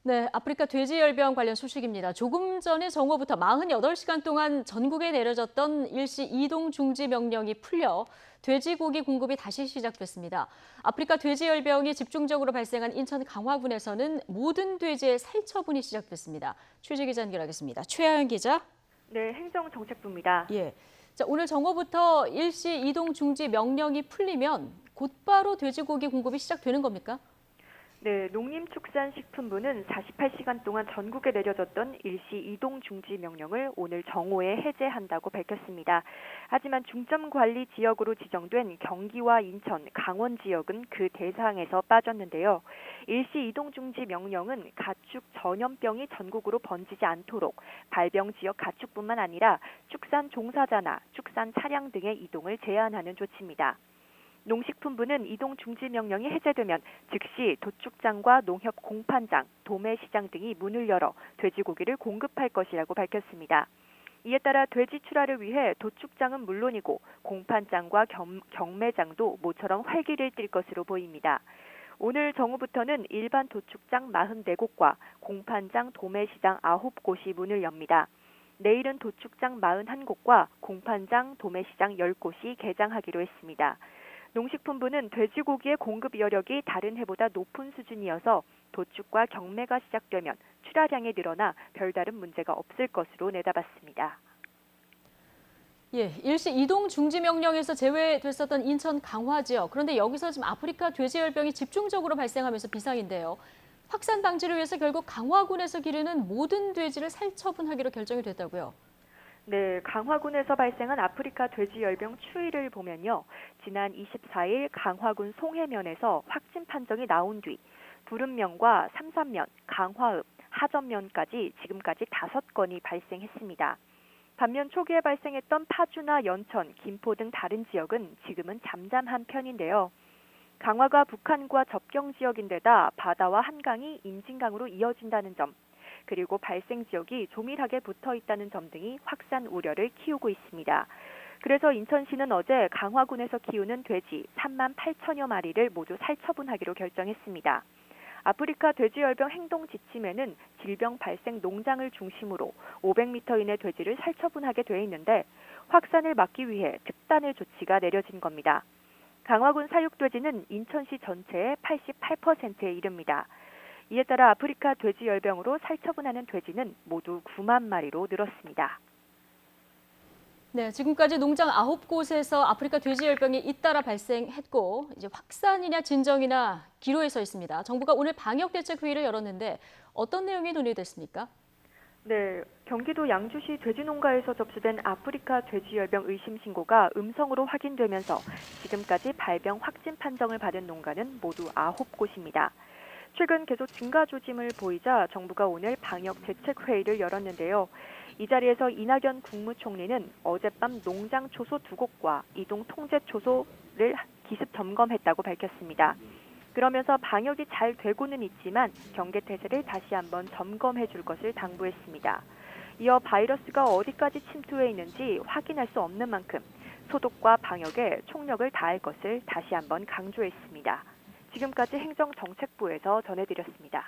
네, 아프리카 돼지열병 관련 소식입니다. 조금 전에 정오부터 48시간 동안 전국에 내려졌던 일시 이동 중지 명령이 풀려 돼지고기 공급이 다시 시작됐습니다. 아프리카 돼지열병이 집중적으로 발생한 인천 강화군에서는 모든 돼지의 살처분이 시작됐습니다. 최재 기자 연결하겠습니다. 최하연 기자. 네, 행정정책부입니다. 예. 자, 오늘 정오부터 일시 이동 중지 명령이 풀리면 곧바로 돼지고기 공급이 시작되는 겁니까? 네, 농림축산식품부는 48시간 동안 전국에 내려졌던 일시 이동 중지 명령을 오늘 정오에 해제한다고 밝혔습니다. 하지만 중점관리 지역으로 지정된 경기와 인천, 강원 지역은 그 대상에서 빠졌는데요. 일시 이동 중지 명령은 가축 전염병이 전국으로 번지지 않도록 발병 지역 가축뿐만 아니라 축산 종사자나 축산 차량 등의 이동을 제한하는 조치입니다. 농식품부는 이동 중지 명령이 해제되면 즉시 도축장과 농협 공판장, 도매시장 등이 문을 열어 돼지고기를 공급할 것이라고 밝혔습니다. 이에 따라 돼지 출하를 위해 도축장은 물론이고 공판장과 경매장도 모처럼 활기를 띨 것으로 보입니다. 오늘 정오부터는 일반 도축장 44곳과 공판장, 도매시장 9곳이 문을 엽니다. 내일은 도축장 41곳과 공판장, 도매시장 10곳이 개장하기로 했습니다. 농식품부는 돼지고기의 공급 여력이 다른 해보다 높은 수준이어서 도축과 경매가 시작되면 출하량이 늘어나 별다른 문제가 없을 것으로 내다봤습니다. 예, 일시 이동 중지 명령에서 제외됐었던 인천 강화 지역. 그런데 여기서 지금 아프리카 돼지열병이 집중적으로 발생하면서 비상인데요. 확산 방지를 위해서 결국 강화군에서 기르는 모든 돼지를 살처분하기로 결정이 됐다고요. 네, 강화군에서 발생한 아프리카 돼지열병 추이를 보면요. 지난 24일 강화군 송해면에서 확진 판정이 나온 뒤 부름면과 삼산면, 강화읍, 하전면까지 지금까지 5건이 발생했습니다. 반면 초기에 발생했던 파주나 연천, 김포 등 다른 지역은 지금은 잠잠한 편인데요. 강화가 북한과 접경 지역인데다 바다와 한강이 임진강으로 이어진다는 점, 그리고 발생 지역이 조밀하게 붙어 있다는 점 등이 확산 우려를 키우고 있습니다. 그래서 인천시는 어제 강화군에서 키우는 돼지 3만 8천여 마리를 모두 살처분하기로 결정했습니다. 아프리카 돼지열병 행동 지침에는 질병 발생 농장을 중심으로 500m 이내 돼지를 살처분하게 돼 있는데 확산을 막기 위해 특단의 조치가 내려진 겁니다. 강화군 사육돼지는 인천시 전체의 88%에 이릅니다. 이에 따라 아프리카 돼지열병으로 살처분하는 돼지는 모두 9만 마리로 늘었습니다. 네, 지금까지 농장 9곳에서 아프리카 돼지열병이 잇따라 발생했고 이제 확산이냐 진정이나 기로에 서 있습니다. 정부가 오늘 방역대책회의를 열었는데 어떤 내용이 논의됐습니까? 네, 경기도 양주시 돼지농가에서 접수된 아프리카 돼지열병 의심 신고가 음성으로 확인되면서 지금까지 발병 확진 판정을 받은 농가는 모두 9곳입니다. 최근 계속 증가 조짐을 보이자 정부가 오늘 방역대책회의를 열었는데요. 이 자리에서 이낙연 국무총리는 어젯밤 농장 초소 2곳과 이동 통제 초소를 기습 점검했다고 밝혔습니다. 그러면서 방역이 잘 되고는 있지만 경계태세를 다시 한번 점검해 줄 것을 당부했습니다. 이어 바이러스가 어디까지 침투해 있는지 확인할 수 없는 만큼 소독과 방역에 총력을 다할 것을 다시 한번 강조했습니다. 지금까지 행정정책부에서 전해드렸습니다.